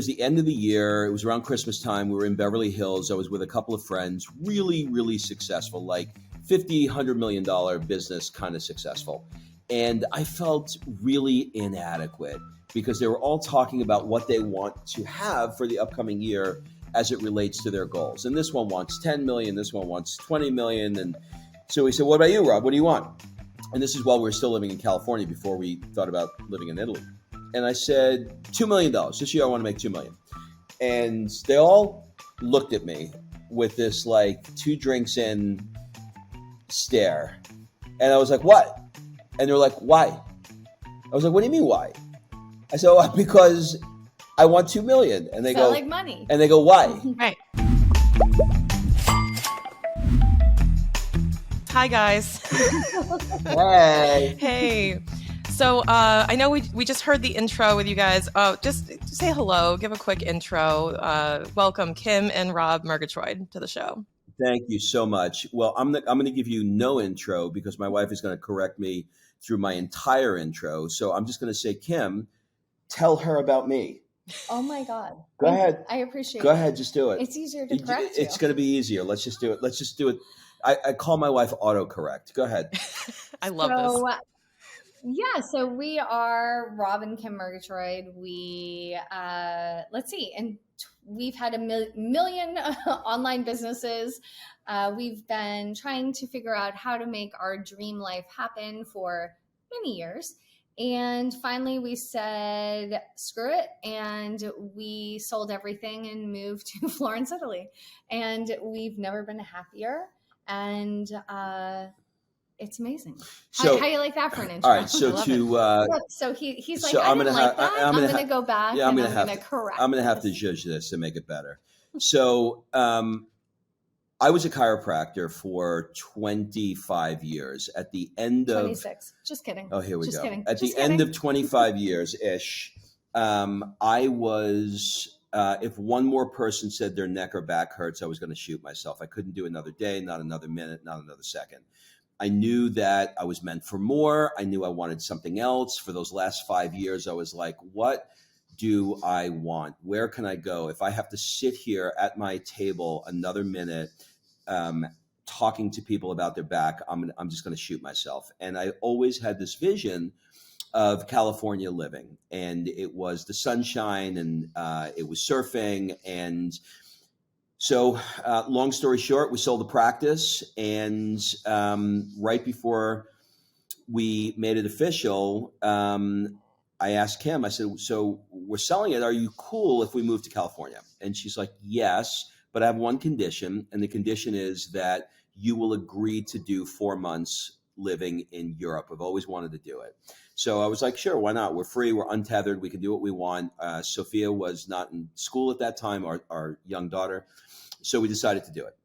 the end of the year. It was around Christmas time. We were in Beverly Hills. I was with a couple of friends, really, really successful, like $50, $100 million business kind of successful. And I felt really inadequate because they were all talking about what they want to have for the upcoming year as it relates to their goals. And this one wants 10 million, this one wants 20 million. And so we said, what about you, Rob? What do you want? And this is while we were still living in California before we thought about living in Italy. And I said, $2 million. This year I want to make $2 million. And they all looked at me with this like 2 drinks in stare. And I was like, what? And they're like, why? I was like, what do you mean why? I said, oh, because I want 2 million. And they go, like money. And they go, why? Right. Hi, guys. Hey. Hey. So I know we just heard the intro with you guys. Just say hello, give a quick intro. Welcome Kim and Rob Murgatroyd to the show. Thank you so much. Well, I'm going to give you no intro because my wife is going to correct me through my entire intro. So I'm just going to say, Kim, tell her about me. Oh my God. Go ahead. I appreciate it. Go ahead, just do it. It's easier to correct you. It's going to be easier. Let's just do it. I call my wife autocorrect. Go ahead. I love this. Yeah, so we are Rob and Kim Murgatroyd. We, let's see, and we've had a million online businesses. We've been trying to figure out how to make our dream life happen for many years. And finally we said, screw it. And we sold everything and moved to Florence, Italy. And we've never been happier. And, it's amazing. So, how do you like that for an intro? All right. So so he's like, so I didn't like that. I'm going to go back. Yeah, I'm going to correct. I'm going to have to judge this to make it better. So I was a chiropractor for 25 years. At the end of 26. Just kidding. Oh, here we Just go. Kidding. At Just the end of 25 years ish, I was. If one more person said their neck or back hurts, I was going to shoot myself. I couldn't do another day, not another minute, not another second. I knew that I was meant for more. I knew I wanted something else. For those last 5 years, I was like, what do I want? Where can I go? If I have to sit here at my table another minute talking to people about their back, I'm just going to shoot myself. And I always had this vision of California living. And it was the sunshine and it was surfing. And so long story short, we sold the practice. And right before we made it official, I asked Kim, I said, so we're selling it. Are you cool if we move to California? And she's like, yes, but I have one condition. And the condition is that you will agree to do 4 months living in Europe. I've always wanted to do it. So I was like, sure, why not? We're free. We're untethered. We can do what we want. Sophia was not in school at that time, our young daughter. So we decided to do it.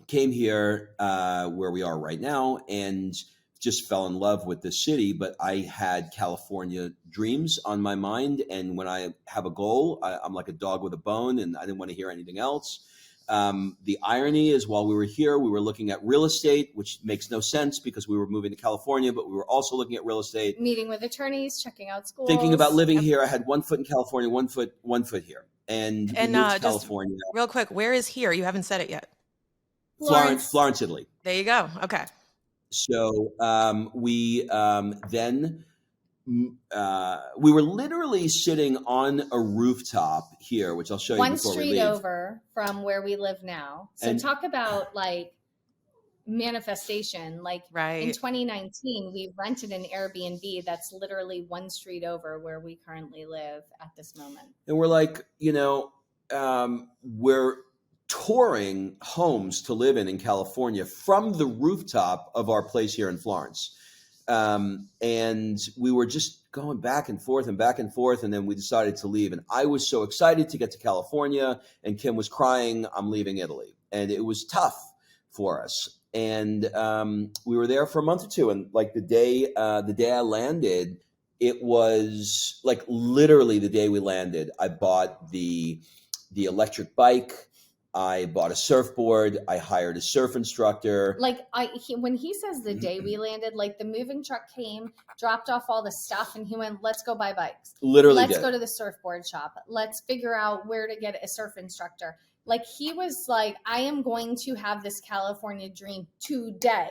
Came here where we are right now and just fell in love with the city. But I had California dreams on my mind. And when I have a goal, I'm like a dog with a bone, and I didn't want to hear anything else. The irony is while we were here, we were looking at real estate, which makes no sense because we were moving to California, but we were also looking at real estate. Meeting with attorneys, checking out schools. Thinking about living here. I had 1 foot in California, one foot here. And we moved to California. Real quick, where is here? You haven't said it yet. Florence, Italy. There you go. Okay. So we then... we were literally sitting on a rooftop here, which I'll show you one before we street leave. over from where we live now. So And- talk about like manifestation. Like Right. in 2019, we rented an Airbnb that's literally one street over where we currently live at this moment. And we're like, we're touring homes to live in California from the rooftop of our place here in Florence. And we were just going back and forth. And then we decided to leave. And I was so excited to get to California, and Kim was crying, I'm leaving Italy. And it was tough for us. And we were there for a month or two. And like the day I landed, it was like literally the day we landed, I bought the electric bike. I bought a surfboard. I hired a surf instructor. Like when he says the day we landed, like the moving truck came, dropped off all the stuff, and he went, "Let's go buy bikes. Literally, Let's go to the surfboard shop. Let's figure out where to get a surf instructor." Like he was like, "I am going to have this California dream today,"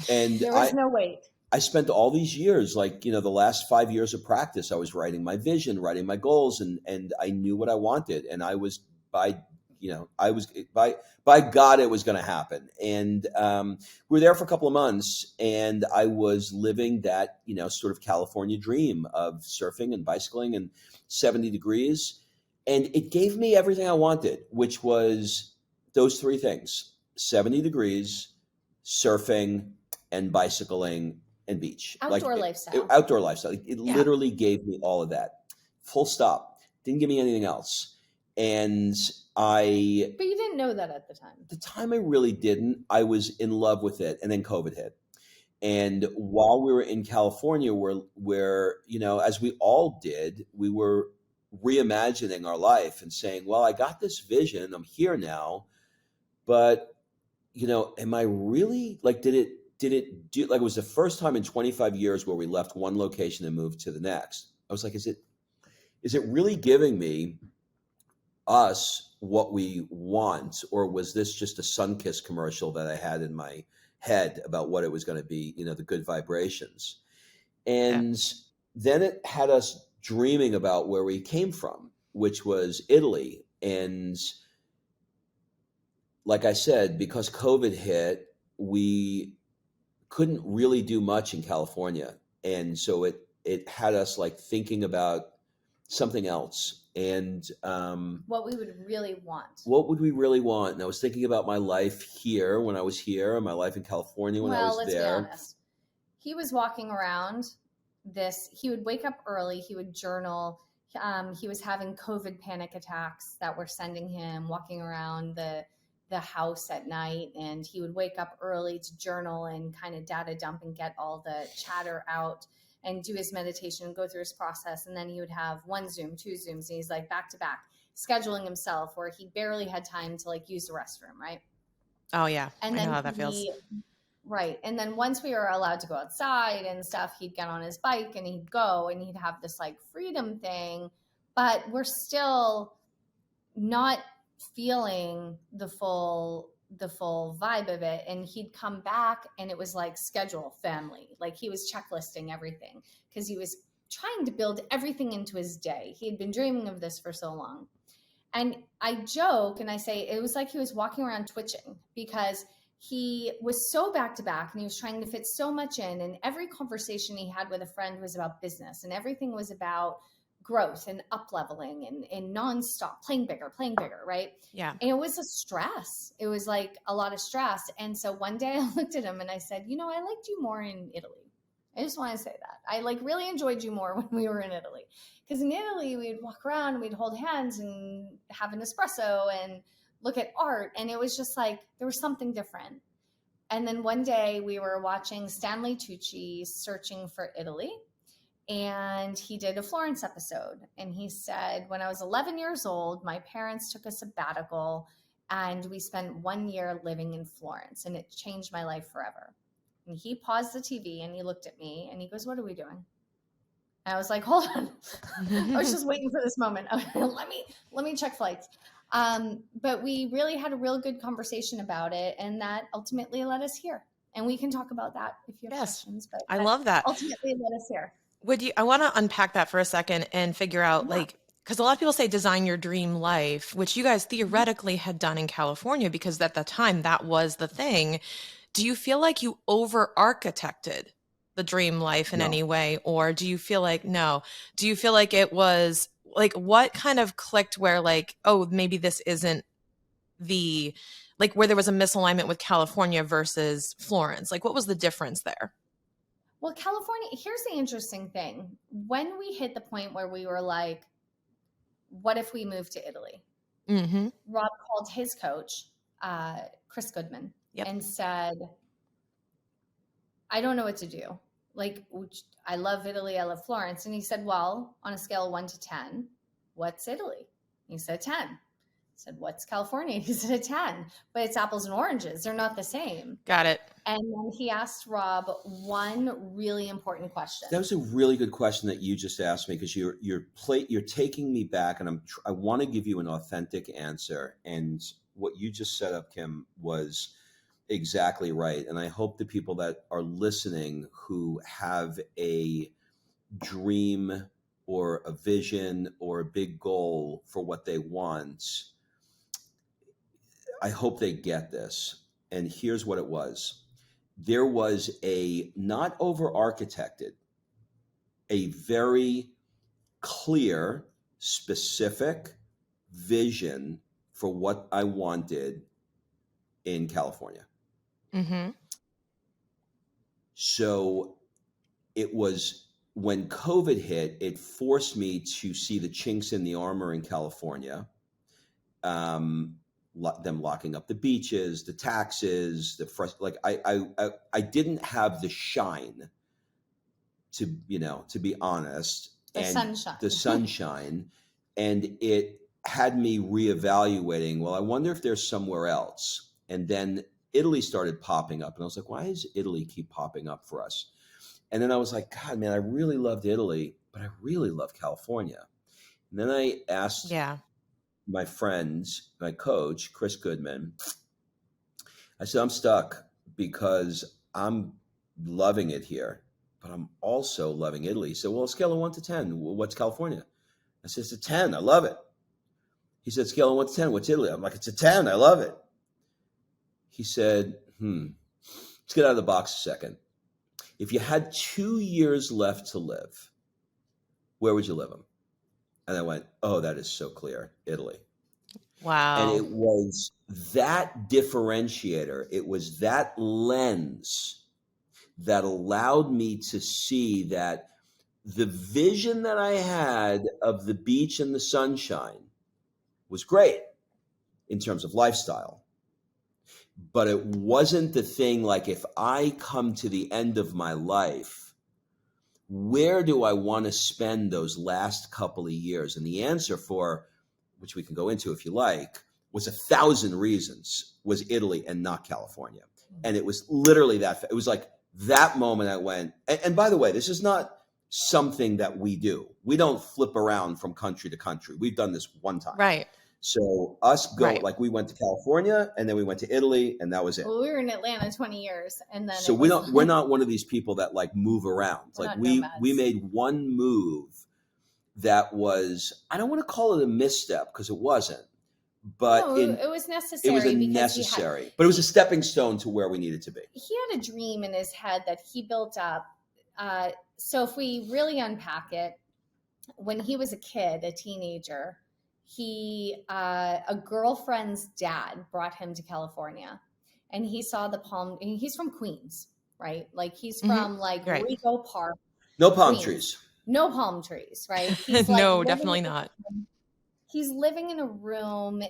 and there was no wait. I spent all these years, like, the last 5 years of practice, I was writing my vision, writing my goals, and I knew what I wanted, and I was by God, it was going to happen. And we were there for a couple of months, and I was living that, sort of California dream of surfing and bicycling and 70 degrees. And it gave me everything I wanted, which was those three things: 70 degrees, surfing, and bicycling and beach. Outdoor lifestyle. Outdoor lifestyle. It literally gave me all of that. Full stop. Didn't give me anything else. And But you didn't know that at the time. At the time, I really didn't. I was in love with it, and then COVID hit. And while we were in California, where as we all did, we were reimagining our life and saying, well, I got this vision. I'm here now. But, am I really, like, did it do, like, it was the first time in 25 years where we left one location and moved to the next. I was like, is it really giving me us what we want, or was this just a Sunkist commercial that I had in my head about what it was going to be, the good vibrations? And then it had us dreaming about where we came from, which was Italy. And like I said, because COVID hit, we couldn't really do much in California. And so it had us like thinking about something else. And what we would really want. What would we really want? And I was thinking about my life here when I was here, and my life in California when I was there. Well, let's be honest. He was walking around he would wake up early, he would journal. He was having COVID panic attacks that were sending him walking around the house at night, and he would wake up early to journal and kind of data dump and get all the chatter out and do his meditation and go through his process. And then he would have one Zoom, two Zooms, and he's like back to back scheduling himself where he barely had time to like use the restroom. Right. Oh yeah. And I then know how that feels. Right. And then once we were allowed to go outside and stuff, he'd get on his bike and he'd go and he'd have this like freedom thing, but we're still not feeling the full vibe of it. And he'd come back and it was like schedule, family, like he was checklisting everything because he was trying to build everything into his day. He had been dreaming of this for so long. And I joke and I say it was like he was walking around twitching because he was so back to back and he was trying to fit so much in. And every conversation he had with a friend was about business, and everything was about growth and up leveling and nonstop playing bigger, right? Yeah. And it was a stress. It was like a lot of stress. And so one day I looked at him and I said, I liked you more in Italy. I just want to say that. I like really enjoyed you more when we were in Italy. Because in Italy, we'd walk around and we'd hold hands and have an espresso and look at art. And it was just like, there was something different. And then one day we were watching Stanley Tucci Searching for Italy. And he did a Florence episode. And he said, when I was 11 years old, my parents took a sabbatical and we spent 1 year living in Florence, and it changed my life forever. And he paused the TV and he looked at me and he goes, what are we doing? And I was like, hold on. I was just waiting for this moment. let me check flights. But we really had a real good conversation about it. And that ultimately led us here. And we can talk about that if you have questions. But I love that. Ultimately led us here. I want to unpack that for a second and figure out because a lot of people say design your dream life, which you guys theoretically had done in California because at the time that was the thing. Do you feel like you over-architected the dream life in any way? Or do you feel like, no? Do you feel like it was like, what kind of clicked where like, oh, maybe this isn't like where there was a misalignment with California versus Florence? Like what was the difference there? Well, California, here's the interesting thing. When we hit the point where we were like, what if we moved to Italy? Mm-hmm. Rob called his coach, Chris Goodman, and said, I don't know what to do. Like, I love Italy. I love Florence. And he said, well, on a scale of 1 to 10, what's Italy? He said 10. said, what's California? He said, a 10, but it's apples and oranges. They're not the same. Got it. And then he asked Rob one really important question. That was a really good question that you just asked me, because you're taking me back, and I want to give you an authentic answer. And what you just set up, Kim, was exactly right. And I hope the people that are listening who have a dream or a vision or a big goal for what they want, I hope they get this. And here's what it was. There was a not over-architected, a very clear, specific vision for what I wanted in California. Mm-hmm. So it was, when COVID hit, it forced me to see the chinks in the armor in California. Them locking up the beaches, the taxes, I didn't have the shine, to be honest, the sunshine, and it had me reevaluating. Well, I wonder if there's somewhere else. And then Italy started popping up, and I was like, why does Italy keep popping up for us? And then I was like, God, man, I really loved Italy, but I really love California. And then I asked my friends, my coach, Chris Goodman, I said, I'm stuck because I'm loving it here, but I'm also loving Italy. He said, well, scale of 1 to 10, what's California? I said, it's a 10. I love it. He said, scale of 1 to 10, what's Italy? I'm like, it's a 10. I love it. He said, let's get out of the box a second. If you had 2 years left to live, where would you live them? And I went, oh, that is so clear, Italy. Wow. And it was that differentiator, it was that lens that allowed me to see that the vision that I had of the beach and the sunshine was great in terms of lifestyle. But it wasn't the thing, like, if I come to the end of my life, where do I want to spend those last couple of years? And the answer, for which we can go into if you like, was 1,000 reasons, was Italy and not California. And it was literally that. It was like that moment I went, and by the way, this is not something that we do. We don't flip around from country to country. We've done this one time. Right. So us go, like, we went to California and then we went to Italy, and that was it. Well, we were in Atlanta 20 years, and then so we're not one of these people that like move around. Like we made one move that was, I don't want to call it a misstep, because it wasn't, but it was necessary. It was necessary, but it was a stepping stone to where we needed to be. He had a dream in his head that he built up. So if we really unpack it, when he was a kid, a teenager, a girlfriend's dad brought him to California, and he saw the palm. He's from Queens, right? Like he's from Rico Park. No palm trees. No palm trees, right? He's no, definitely not. He's living in a room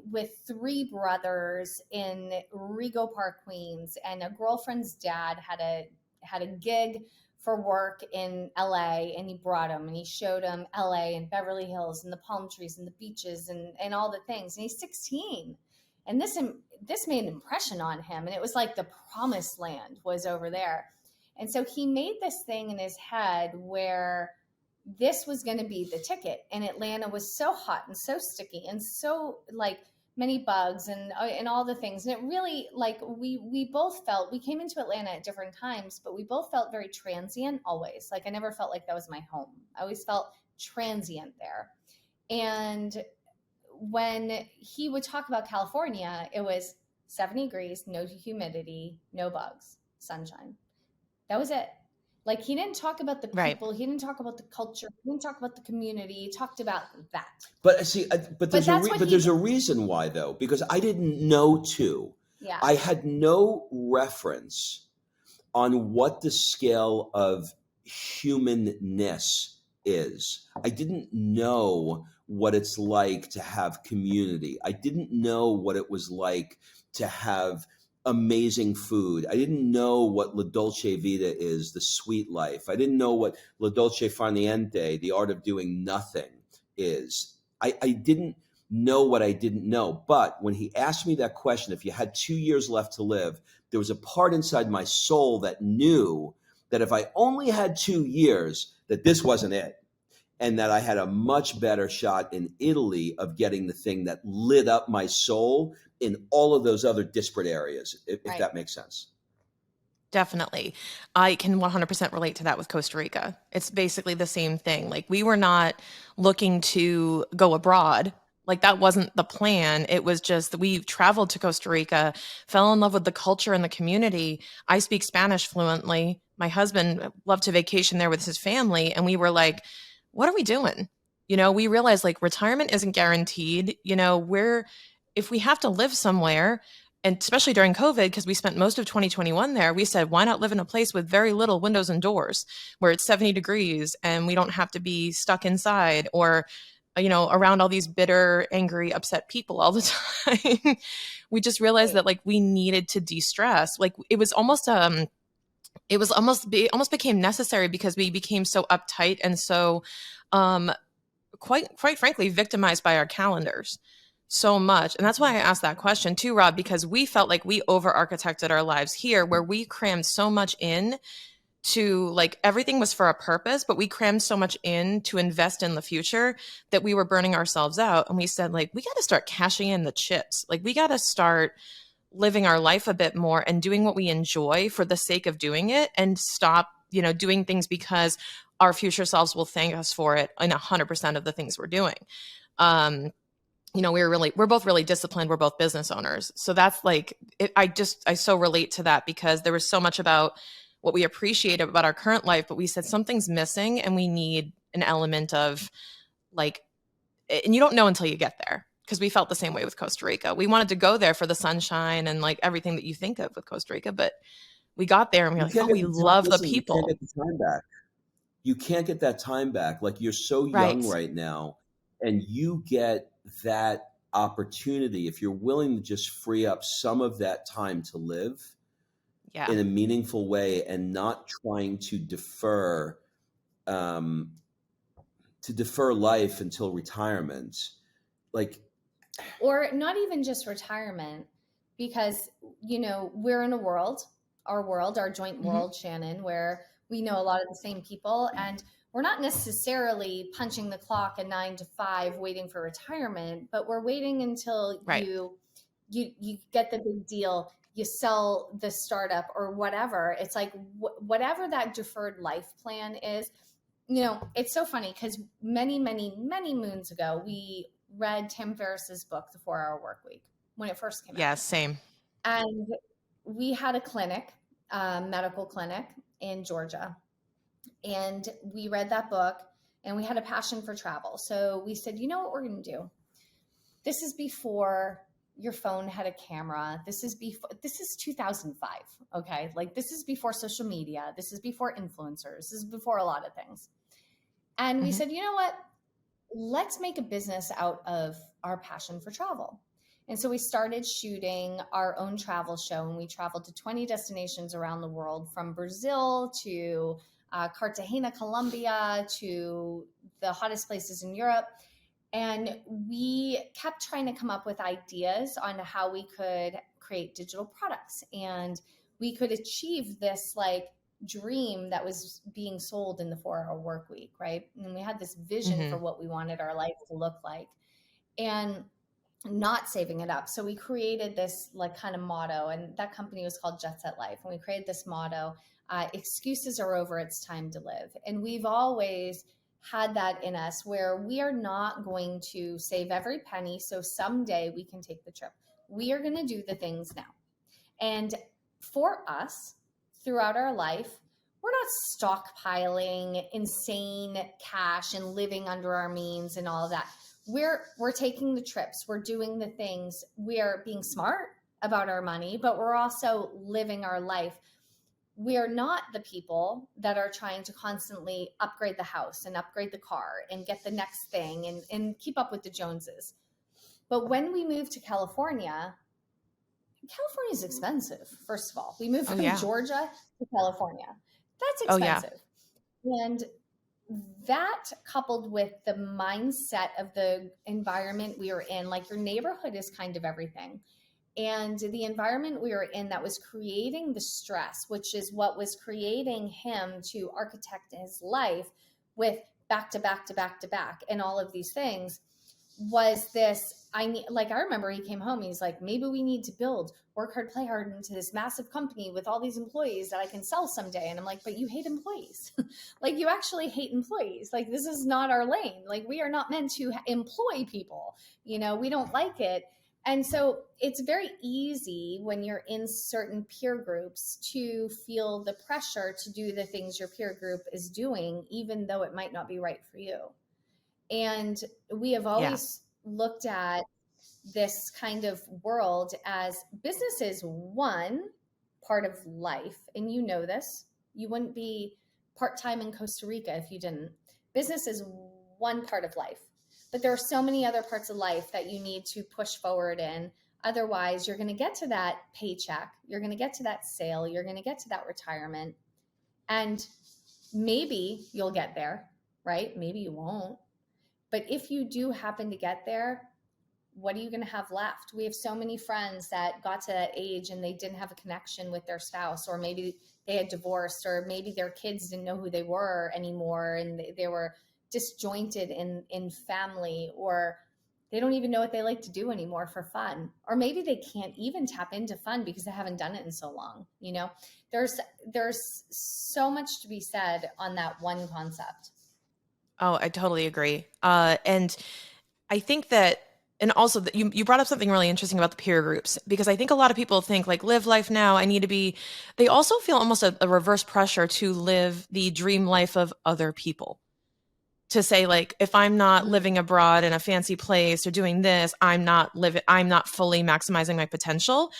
with 3 brothers in Rigo Park, Queens, and a girlfriend's dad had a gig for work in LA, and he brought him and he showed him LA and Beverly Hills and the palm trees and the beaches and all the things. And he's 16, and this made an impression on him, and it was like the promised land was over there. And so he made this thing in his head where this was going to be the ticket. And Atlanta was so hot and so sticky and so like many bugs and all the things. And it really, like, we both felt, we came into Atlanta at different times, but we both felt very transient always. Like I never felt like that was my home. I always felt transient there. And when he would talk about California, it was 70 degrees, no humidity, no bugs, sunshine. That was it. Like he didn't talk about the people. He didn't talk about the culture. He didn't talk about the community. He talked about that. But see, there's a reason why, though, because I didn't know too. Yeah. I had no reference on what the scale of humanness is. I didn't know what it's like to have community. I didn't know what it was like to have amazing food. I didn't know what La Dolce Vita is, the sweet life. I didn't know what La Dolce Far Niente, the art of doing nothing, is. I didn't know what I didn't know. But when he asked me that question, if you had 2 years left to live, there was a part inside my soul that knew that if I only had 2 years, that this wasn't it. And that I had a much better shot in Italy of getting the thing that lit up my soul in all of those other disparate areas, if Right. that makes sense. Definitely. I can 100% relate to that with Costa Rica. It's basically the same thing. Like, we were not looking to go abroad. Like, that wasn't the plan. It was just that we traveled to Costa Rica, fell in love with the culture and the community. I speak Spanish fluently. My husband loved to vacation there with his family. And we were like, what are we doing? We realized, like, retirement isn't guaranteed. If we have to live somewhere, and especially during COVID, because we spent most of 2021 there, we said, why not live in a place with very little windows and doors, where it's 70 degrees and we don't have to be stuck inside or, around all these bitter, angry, upset people all the time. We just realized that, like, we needed to de-stress. Like, it almost became necessary because we became so uptight and so, quite frankly, victimized by our calendars so much. And that's why I asked that question too, Rob, because we felt like we over-architected our lives here, where we crammed so much in to, like, everything was for a purpose, but we crammed so much in to invest in the future that we were burning ourselves out. And we said, like, we got to start cashing in the chips. Like, we got to start living our life a bit more and doing what we enjoy for the sake of doing it, and stop, doing things because our future selves will thank us for it in 100% of the things we're doing. We're both really disciplined. We're both business owners. So that's like, I so relate to that, because there was so much about what we appreciate about our current life, but we said something's missing and we need an element of, like, and you don't know until you get there, because we felt the same way with Costa Rica. We wanted to go there for the sunshine and, like, everything that you think of with Costa Rica, but we got there and we were like, oh, we love the people. You can't get the time back. You can't get that time back. Like, you're so young right now, and you get that opportunity if you're willing to just free up some of that time to live in a meaningful way, and not trying to defer life until retirement. Like, or not even just retirement, because we're in our joint world, Shannon, where we know a lot of the same people, and we're not necessarily punching the clock a 9 to 5 waiting for retirement, but we're waiting until you get the big deal, you sell the startup or whatever. It's like, whatever that deferred life plan is. It's so funny, because many, many, many moons ago, we read Tim Ferriss's book, The 4-Hour Workweek, when it first came out. Yeah, same. And we had a clinic, medical clinic in Georgia. And we read that book, and we had a passion for travel. So we said, you know what we're going to do? This is before your phone had a camera. This is 2005. Okay. Like, this is before social media. This is before influencers. This is before a lot of things. And we said, you know what? Let's make a business out of our passion for travel. And so we started shooting our own travel show, and we traveled to 20 destinations around the world, from Brazil to Cartagena, Colombia, to the hottest places in Europe. And we kept trying to come up with ideas on how we could create digital products, and we could achieve this, like, dream that was being sold in the 4-Hour Workweek, right? And we had this vision for what we wanted our life to look like, and not saving it up. So we created this, like, kind of motto, and that company was called Jet Set Life. And we created this motto, excuses are over, it's time to live. And we've always had that in us, where we are not going to save every penny so someday we can take the trip. We are going to do the things now. And for us, throughout our life, we're not stockpiling insane cash and living under our means and all of that. We're taking the trips, we're doing the things, we are being smart about our money, but we're also living our life. We are not the people that are trying to constantly upgrade the house and upgrade the car and get the next thing and keep up with the Joneses. But when we moved to California is expensive, first of all. We moved from Georgia to California. That's expensive. And that coupled with the mindset of the environment we were in, like your neighborhood is kind of everything. And the environment we were in that was creating the stress, which is what was creating him to architect his life with back to back to back to back and all of these things, was this, I remember he came home, he's like, maybe we need to build, work hard, play hard into this massive company with all these employees that I can sell someday. And I'm like, but you hate employees. Like, you actually hate employees. Like, this is not our lane. Like, we are not meant to employ people. You know, we don't like it. And so it's very easy when you're in certain peer groups to feel the pressure to do the things your peer group is doing, even though it might not be right for you. And we have always looked at this kind of world as business is one part of life. And you know this. You wouldn't be part-time in Costa Rica if you didn't. Business is one part of life. But there are so many other parts of life that you need to push forward in. Otherwise, you're going to get to that paycheck. You're going to get to that sale. You're going to get to that retirement. And maybe you'll get there, right? Maybe you won't. But if you do happen to get there, what are you going to have left? We have so many friends that got to that age and they didn't have a connection with their spouse, or maybe they had divorced, or maybe their kids didn't know who they were anymore and they were disjointed in family, or they don't even know what they like to do anymore for fun. Or maybe they can't even tap into fun because they haven't done it in so long. You know, there's so much to be said on that one concept. Oh, I totally agree. And I think that, and also that you brought up something really interesting about the peer groups, because I think a lot of people think like, live life now, I need to be, they also feel almost a reverse pressure to live the dream life of other people. To say like, if I'm not living abroad in a fancy place or doing this, I'm not fully maximizing my potential.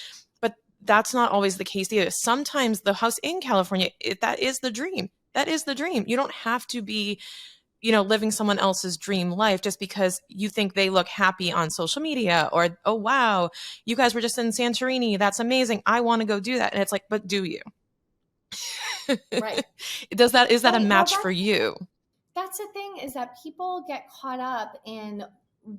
But that's not always the case either. Sometimes the house in California, that is the dream. That is the dream. You don't have to be, living someone else's dream life just because you think they look happy on social media, or, oh, wow, you guys were just in Santorini. That's amazing. I want to go do that. And it's like, but do you? Right. Is that a match Well, for you? That's the thing, is that people get caught up in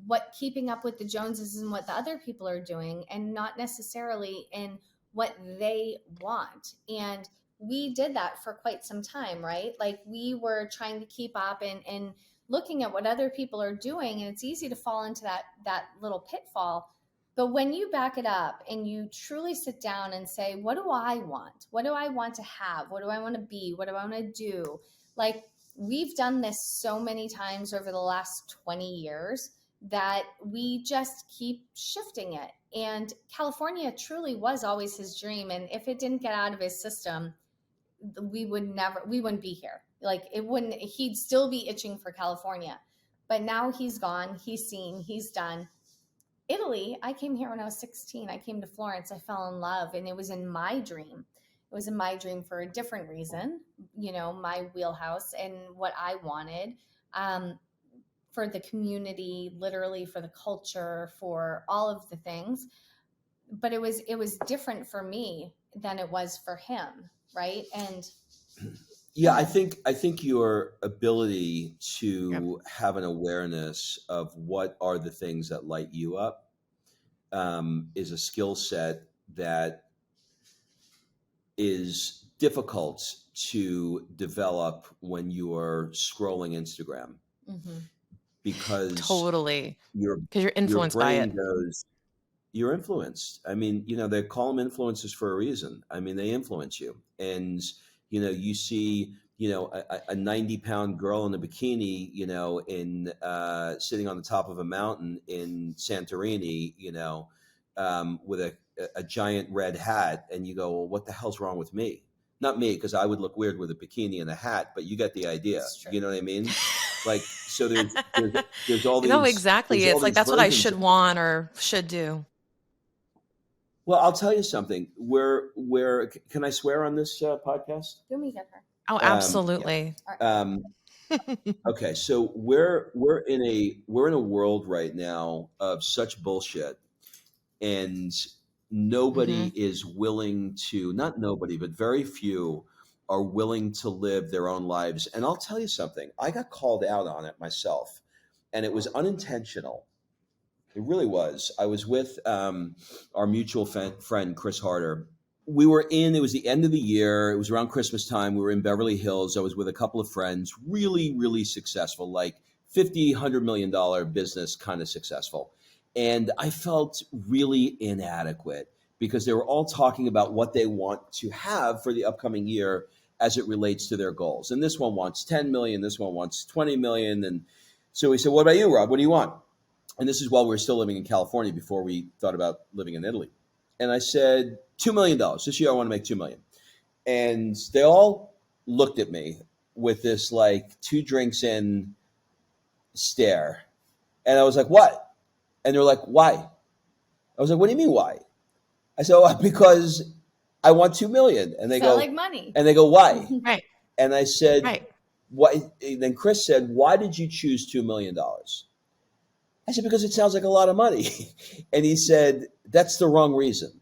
what keeping up with the Joneses and what the other people are doing, and not necessarily in what they want. And we did that for quite some time, right? Like, we were trying to keep up and looking at what other people are doing, and it's easy to fall into that little pitfall. But when you back it up and you truly sit down and say, what do I want? What do I want to have? What do I want to be? What do I want to do? Like, we've done this so many times over the last 20 years that we just keep shifting it. And California truly was always his dream. And if it didn't get out of his system, we wouldn't be here. Like, he'd still be itching for California. But now he's gone, he's seen, he's done. Italy, I came here when I was 16. I came to Florence, I fell in love, and it was in my dream. It was in my dream for a different reason, my wheelhouse and what I wanted, for the community, literally for the culture, for all of the things. But it was different for me than it was for him, right? And yeah, I think your ability to have an awareness of what are the things that light you up is a skill set that is difficult to develop when you are scrolling Instagram, because Totally, your because you're influenced by brain it. goes, you're influenced. I mean, they call them influencers for a reason. I mean, they influence you, and you see, a 90-pound girl in a bikini, in sitting on the top of a mountain in Santorini, with a giant red hat, and you go, well, what the hell's wrong with me? Not me, because I would look weird with a bikini and a hat, but you get the idea. You know what I mean? Like, so there's all these. No, exactly. It's like, that's what I should of want or should do. Well, I'll tell you something. Where can I swear on this podcast? do me get her. Oh, absolutely. Okay, so we're in a world right now of such bullshit, and nobody is willing to, not nobody, but very few are willing to live their own lives. And I'll tell you something, I got called out on it myself, and it was unintentional. It really was. I was with our mutual friend, Chris Harder. It was the end of the year. It was around Christmas time. We were in Beverly Hills. I was with a couple of friends, really, really successful, like $50, $100 million business kind of successful. And I felt really inadequate because they were all talking about what they want to have for the upcoming year as it relates to their goals. And this one wants 10 million, this one wants 20 million. And so we said, what about you, Rob? What do you want? And this is while we were still living in California before we thought about living in Italy. And I said, $2 million. This year I want to make $2 million. And they all looked at me with this like 2 drinks in stare. And I was like, what? And they're like, why? I was like, what do you mean why? I said, oh, because I want 2 million. And they Felt go, like money. And they go, why? Right. And I said, Right. why? And then Chris said, why did you choose $2 million? I said, because it sounds like a lot of money. And he said, that's the wrong reason.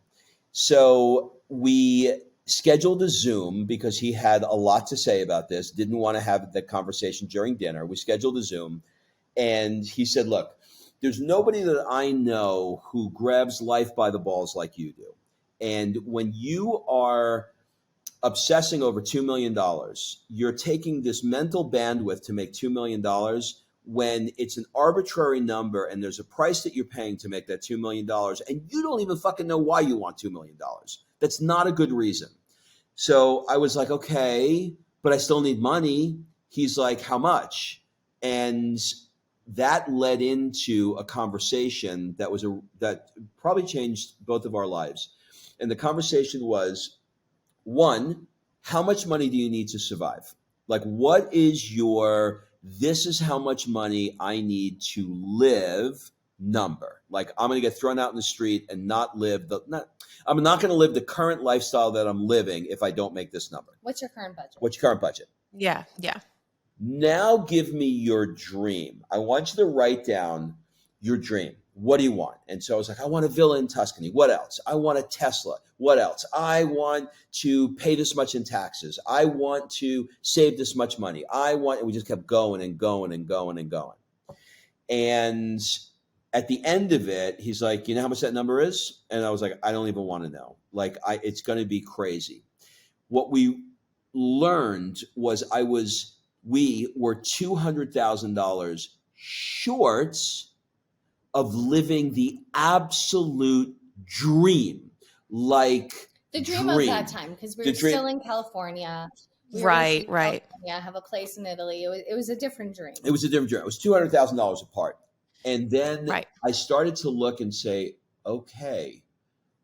So we scheduled a Zoom because he had a lot to say about this, didn't want to have the conversation during dinner. We scheduled a Zoom, and he said, look, there's nobody that I know who grabs life by the balls like you do. And when you are obsessing over $2 million, you're taking this mental bandwidth to make $2 million when it's an arbitrary number and there's a price that you're paying to make that $2 million, and you don't even fucking know why you want $2 million. That's not a good reason. So I was like, okay, but I still need money. He's like, how much? And that led into a conversation that probably changed both of our lives. And the conversation was, one, how much money do you need to survive? Like, what is this is how much money I need to live number. Like, I'm going to get thrown out in the street and not live I'm not going to live the current lifestyle that I'm living if I don't make this number. What's your current budget? What's your current budget? Yeah. Yeah. Now give me your dream. I want you to write down your dream. What do you want? And so I was like, I want a villa in Tuscany. What else? I want a Tesla. What else? I want to pay this much in taxes. I want to save this much money. And we just kept going and going and going and going. And at the end of it, he's like, you know how much that number is? And I was like, I don't even want to know. Like, it's going to be crazy. What we learned was we were $200,000 short of living the absolute dream. Like the dream of that time, because we were still in California. Right. Yeah, have a place in Italy. It was a different dream. It was a different dream. It was $200,000 apart. And then Right. I started to look and say, okay,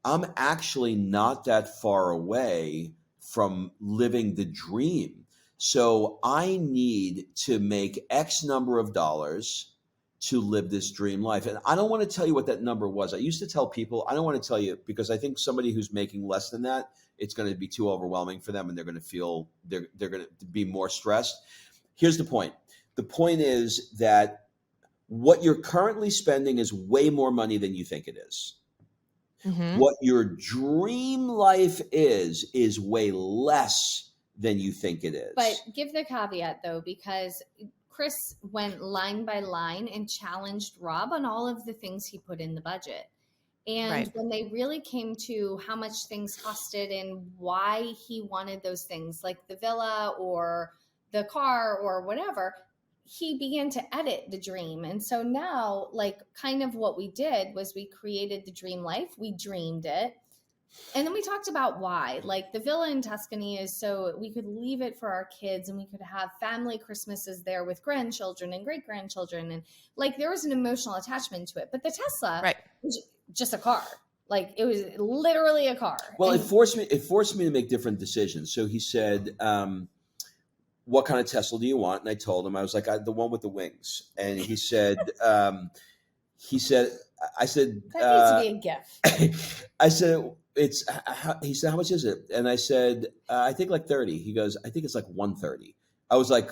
I'm actually not that far away from living the dream. So I need to make X number of dollars to live this dream life. And I don't want to tell you what that number was. I used to tell people, I don't want to tell you because I think somebody who's making less than that, it's going to be too overwhelming for them and they're going to feel they're going to be more stressed. Here's the point. The point is that what you're currently spending is way more money than you think it is. Mm-hmm. What your dream life is way less than you think it is. But give the caveat though, because Chris went line by line and challenged Rob on all of the things he put in the budget. And Right. when they really came to how much things costed and why he wanted those things, like the villa or the car or whatever, he began to edit the dream. And so now, like, kind of what we did was we created the dream life. We dreamed it. And then we talked about why. Like, the villa in Tuscany is so we could leave it for our kids and we could have family Christmases there with grandchildren and great grandchildren. And like, there was an emotional attachment to it. But the Tesla was just a car. Like, it was literally a car. Well, it forced me to make different decisions. So he said, what kind of Tesla do you want? And I told him, I was like, the one with the wings. And he said, I said, that needs to be a gift. I said, he said, how much is it? And I said, I think like 30. He goes, I think it's like 130. I was like,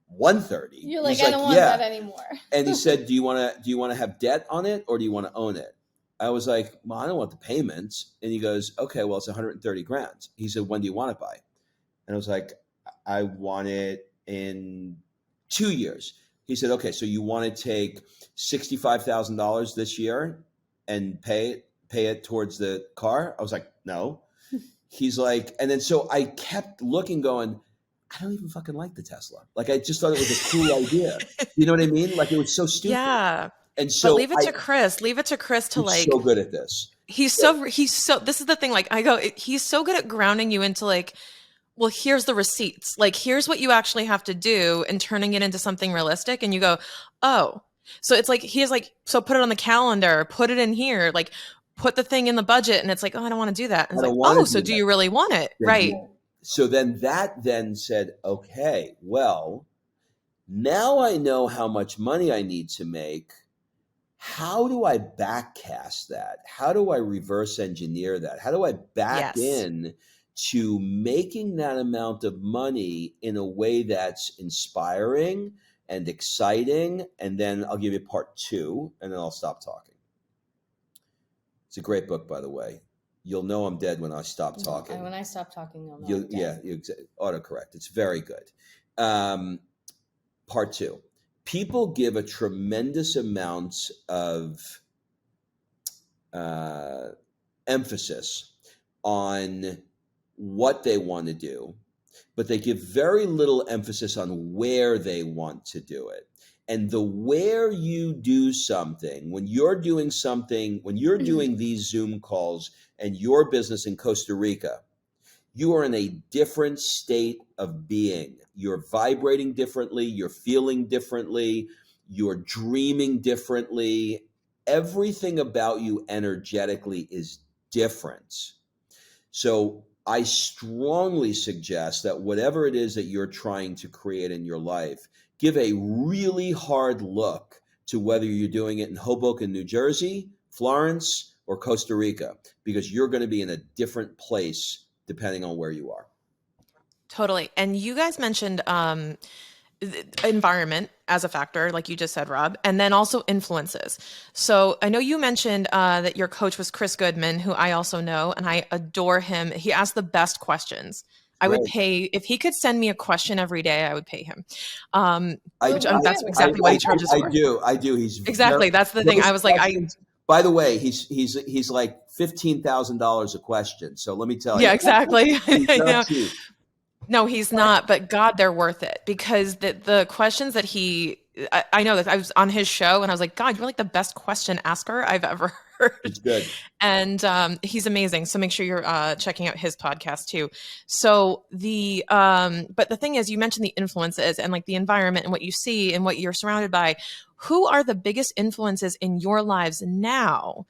130? You're like, He's I don't want that anymore. And he said, do you want to have debt on it or do you want to own it? I was like, well, I don't want the payments. And he goes, okay, well, it's 130 grand. He said, when do you want it by? And I was like, I want it in 2 years. He said, okay, so you want to take $65,000 this year and pay it towards the car? I was like, no. He's like, and then so I kept looking, going, I don't even fucking like the Tesla. Like, I just thought it was a cool idea. You know what I mean? Like, it was so stupid. Yeah. And But so leave it to Chris. Leave it to Chris to he's like, so good at this. he's so, this is the thing. Like I go, he's so good at grounding you into like, well, here's the receipts. Like, here's what you actually have to do and turning it into something realistic. And you go, oh, so it's like, he's like, so put it on the calendar, put it in here, like put the thing in the budget. And it's like, oh, I don't want to do that. And it's like, oh, so do you really want it? Then Right. So then that said, okay, well, now I know how much money I need to make. How do I backcast that? How do I reverse engineer that? How do I back in to making that amount of money in a way that's inspiring and exciting? And then I'll give you part 2, and then I'll stop talking. It's a great book, by the way. You'll know I'm dead when I stop talking. And when I stop talking, you'll know. Autocorrect. It's very good. Part 2. People give a tremendous amount of emphasis on what they want to do, but they give very little emphasis on where they want to do it. And the where you do something, when you're doing these Zoom calls and your business in Costa Rica, you are in a different state of being. You're vibrating differently, you're feeling differently, you're dreaming differently. Everything about you energetically is different. So I strongly suggest that whatever it is that you're trying to create in your life, give a really hard look to whether you're doing it in Hoboken, New Jersey, Florence, or Costa Rica, because you're going to be in a different place depending on where you are. Totally. And you guys mentioned environment as a factor, like you just said, Rob, and then also influences. So I know you mentioned that your coach was Chris Goodman, who I also know, and I adore him. He asks the best questions. I would pay, if he could send me a question every day, I would pay him. That's exactly what he charges for. I do. He's exactly. That's the thing. I was like, by the way, he's like $15,000 a question. So let me tell you. Yeah, exactly. He's not cheap. No, he's not. But God, they're worth it, because the questions that I know that I was on his show and I was like, God, you're like the best question asker I've ever heard. It's good. And he's amazing. So make sure you're checking out his podcast too. So but the thing is, you mentioned the influences and like the environment and what you see and what you're surrounded by. Who are the biggest influences in your lives now?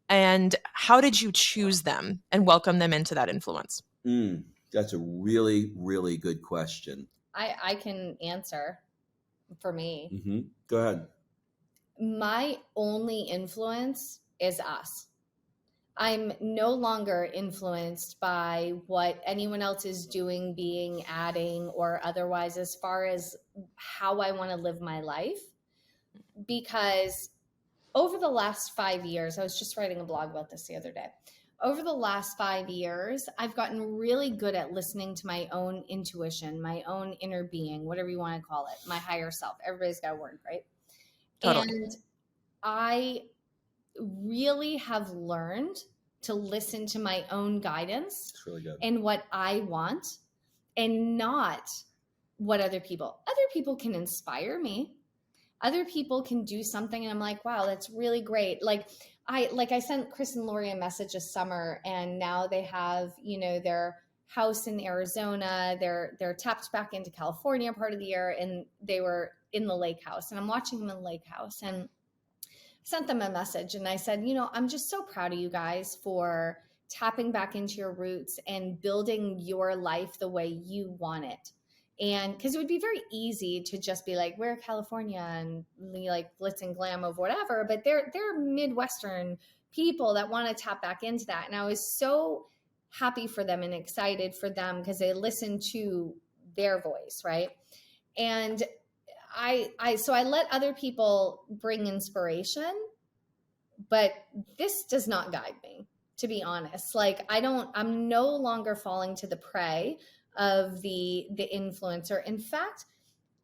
And how did you choose them and welcome them into that influence? That's a really, really good question. I can answer for me. Mm-hmm. Go ahead. My only influence is us. I'm no longer influenced by what anyone else is doing, being, adding, or otherwise as far as how I want to live my life. Because over the last 5 years, I was just writing a blog about this the other day. Over the last 5 years, I've gotten really good at listening to my own intuition, my own inner being, whatever you want to call it, my higher self. Everybody's got a word, right? Totally. And I really have learned to listen to my own guidance. That's really good. And what I want, and not what other people can inspire me. Other people can do something and I'm like, wow, that's really great. Like I sent Chris and Lori a message this summer, and now they have, their house in Arizona. They're tapped back into California part of the year, and they were in the lake house, and I'm watching them in the lake house, and I sent them a message and I said, I'm just so proud of you guys for tapping back into your roots and building your life the way you want it. And because it would be very easy to just be like, we're California and like glitz and glam of whatever, but they're Midwestern people that want to tap back into that. And I was so happy for them and excited for them because they listened to their voice, right? And so I let other people bring inspiration, but this does not guide me, to be honest. Like I'm no longer falling to the prey of the influencer. In fact,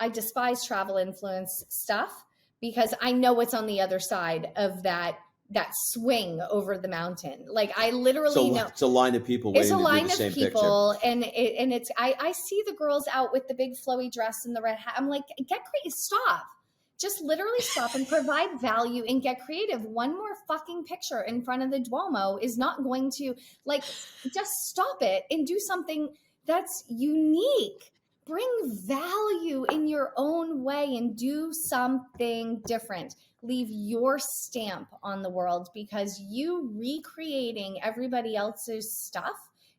I despise travel influence stuff because I know what's on the other side of that swing over the mountain. Like I literally know it's a line of people it's waiting a to do line the of same people, picture. and it's I see the girls out with the big flowy dress and the red hat. I'm like, get creative, stop. Just literally stop and provide value and get creative. One more fucking picture in front of the Duomo is not going to, like, just stop it and do something that's unique. Bring value in your own way and do something different. Leave your stamp on the world, because you recreating everybody else's stuff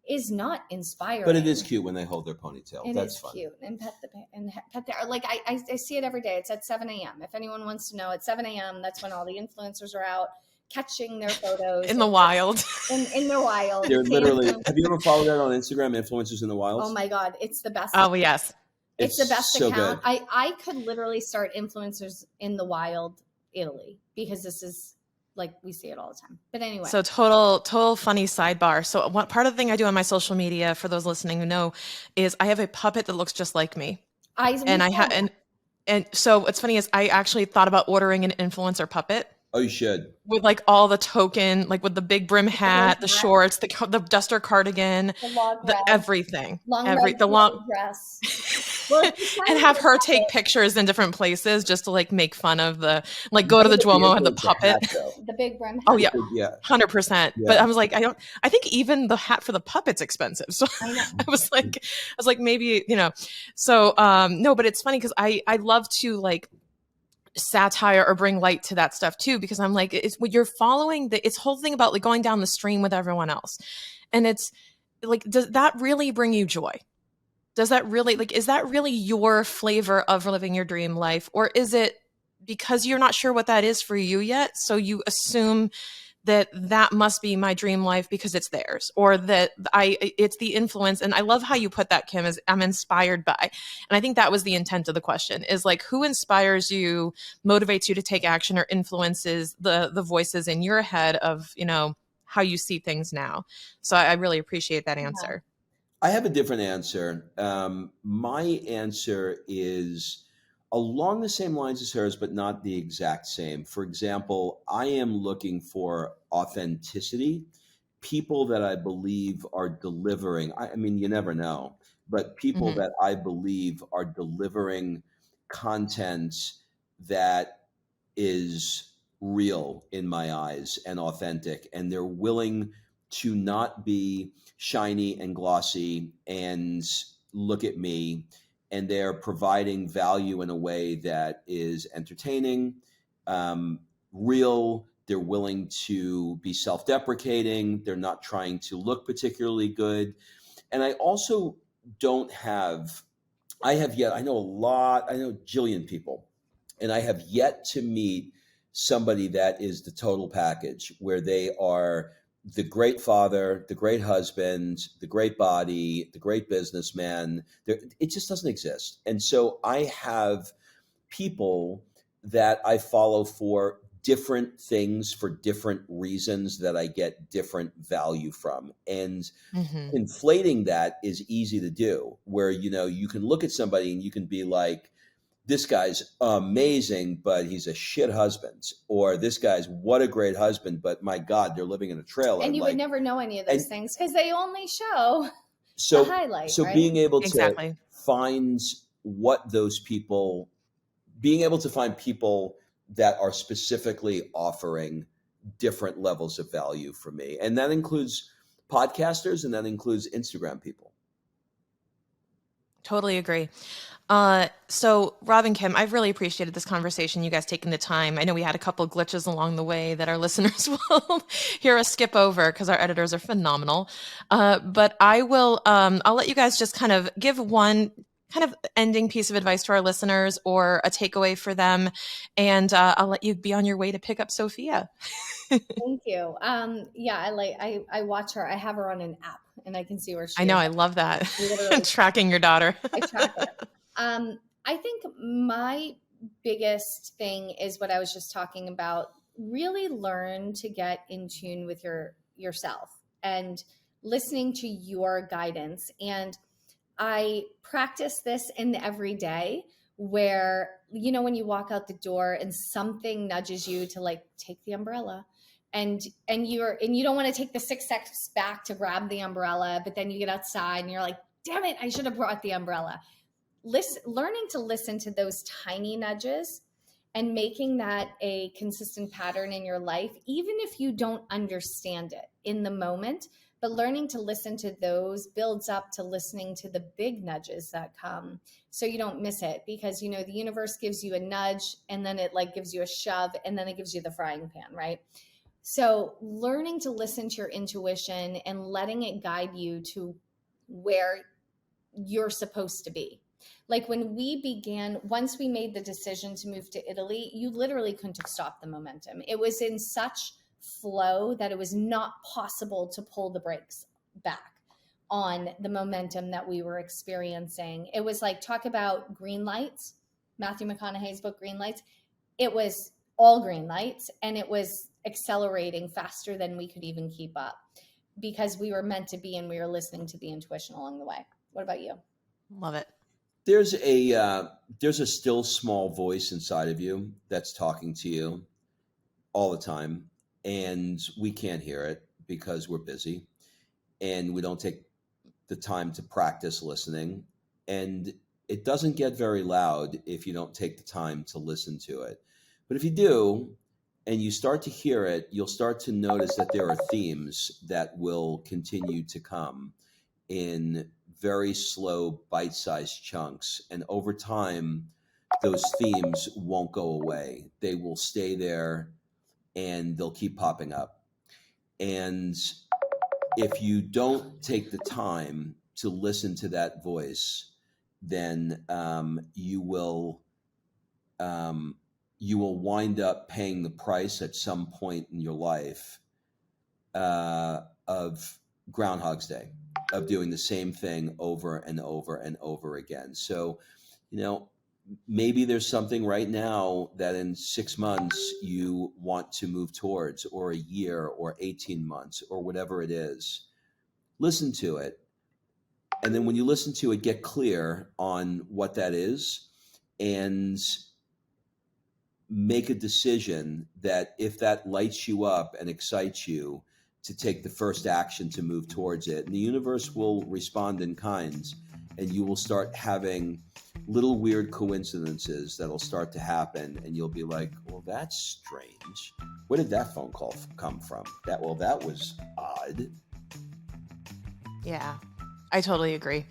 is not inspiring. But it is cute when they hold their ponytail. It That's is fun. cute. And pet the like I see it every day. It's at 7 a.m. If anyone wants to know, at 7 a.m. that's when all the influencers are out catching their photos In the wild. in the wild. They're literally. Have you ever followed that on Instagram? Influencers in the wild. Oh my God, it's the best. Oh yes, it's the best so account. good. I could literally start influencers in the wild, Italy, because this is like we see it all the time. But anyway, so total funny sidebar. So one part of the thing I do on my social media, for those listening who know, is I have a puppet that looks just like me. And so what's funny is I actually thought about ordering an influencer puppet. Oh, you should. With like all the token, like with the big brim hat, the shorts, the duster cardigan, the everything, the long dress. Well, and have her take pictures in different places just to like make fun of the, like go to the Duomo and the puppet. The big brim hat. Oh yeah, yeah, 100%. But I was like, I think even the hat for the puppet's expensive. So I was like, maybe, so no, but it's funny because I love to like satire or bring light to that stuff too, because I'm like, it's what you're following it's whole thing about like going down the stream with everyone else. And it's like, does that really bring you joy? Does that really, like, is that really your flavor of living your dream life? Or is it because you're not sure what that is for you yet, so you assume that must be my dream life because it's theirs, or that it's the influence? And I love how you put that, Kim, is I'm inspired by. And I think that was the intent of the question, is like, who inspires you, motivates you to take action, or influences the voices in your head of, how you see things now. So I really appreciate that answer. I have a different answer. My answer is along the same lines as hers, but not the exact same. For example, I am looking for authenticity, people that I believe are delivering. I mean, you never know, but people that I believe are delivering content that is real in my eyes and authentic, and they're willing to not be shiny and glossy and look at me, and they're providing value in a way that is entertaining, real. They're willing to be self-deprecating. They're not trying to look particularly good. And I also I know a jillion people, and I have yet to meet somebody that is the total package, where they are the great father, the great husband, the great body, the great businessman. It just doesn't exist. And so I have people that I follow for different things, for different reasons, that I get different value from. And inflating that is easy to do, where, you can look at somebody and you can be like, this guy's amazing, but he's a shit husband. Or this guy's, what a great husband, but my God, they're living in a trailer. And you would never know any of those things because they only show the highlight. So right? being able to find people that are specifically offering different levels of value for me. And that includes podcasters, and that includes Instagram people. Totally agree. So Rob and Kim, I've really appreciated this conversation, you guys taking the time. I know we had a couple glitches along the way that our listeners will hear us skip over because our editors are phenomenal. But I'll let you guys just kind of give one kind of ending piece of advice to our listeners, or a takeaway for them. And I'll let you be on your way to pick up Sophia. Thank you. I watch her. I have her on an app, and I can see where she is. I know. I love that. Tracking your daughter. I track her. I think my biggest thing is what I was just talking about. Really learn to get in tune with yourself and listening to your guidance. And I practice this in every day where, when you walk out the door and something nudges you to like take the umbrella, and you don't want to take the 6 steps back to grab the umbrella, but then you get outside and you're like, damn it, I should have brought the umbrella. Learning to listen to those tiny nudges and making that a consistent pattern in your life, even if you don't understand it in the moment, but learning to listen to those builds up to listening to the big nudges that come, so you don't miss it. Because, the universe gives you a nudge, and then it like gives you a shove, and then it gives you the frying pan, right? So learning to listen to your intuition and letting it guide you to where you're supposed to be. Like when once we made the decision to move to Italy, you literally couldn't have stopped the momentum. It was in such flow that it was not possible to pull the brakes back on the momentum that we were experiencing. It was like, talk about green lights, Matthew McConaughey's book, Green Lights. It was all green lights, and it was accelerating faster than we could even keep up, because we were meant to be, and we were listening to the intuition along the way. What about you? Love it. There's a still small voice inside of you that's talking to you all the time, and we can't hear it because we're busy and we don't take the time to practice listening. And it doesn't get very loud if you don't take the time to listen to it. But if you do, and you start to hear it, you'll start to notice that there are themes that will continue to come in very slow, bite-sized chunks. And over time, those themes won't go away. They will stay there, and they'll keep popping up. And if you don't take the time to listen to that voice, then you will wind up paying the price at some point in your life of Groundhog's Day, of doing the same thing over and over and over again. So, maybe there's something right now that in 6 months you want to move towards, or a year, or 18 months, or whatever it is. Listen to it. And then when you listen to it, get clear on what that is, and make a decision that if that lights you up and excites you, to take the first action to move towards it. And the universe will respond in kinds, and you will start having little weird coincidences that'll start to happen, and you'll be like, well, that's strange. Where did that phone call come from? That was odd. Yeah, I totally agree.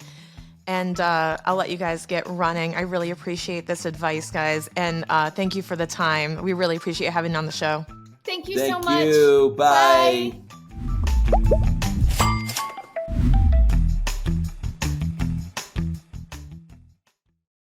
And I'll let you guys get running. I really appreciate this advice, guys. And thank you for the time. We really appreciate having you on the show. Thank you so much. Thank you. Bye. Bye.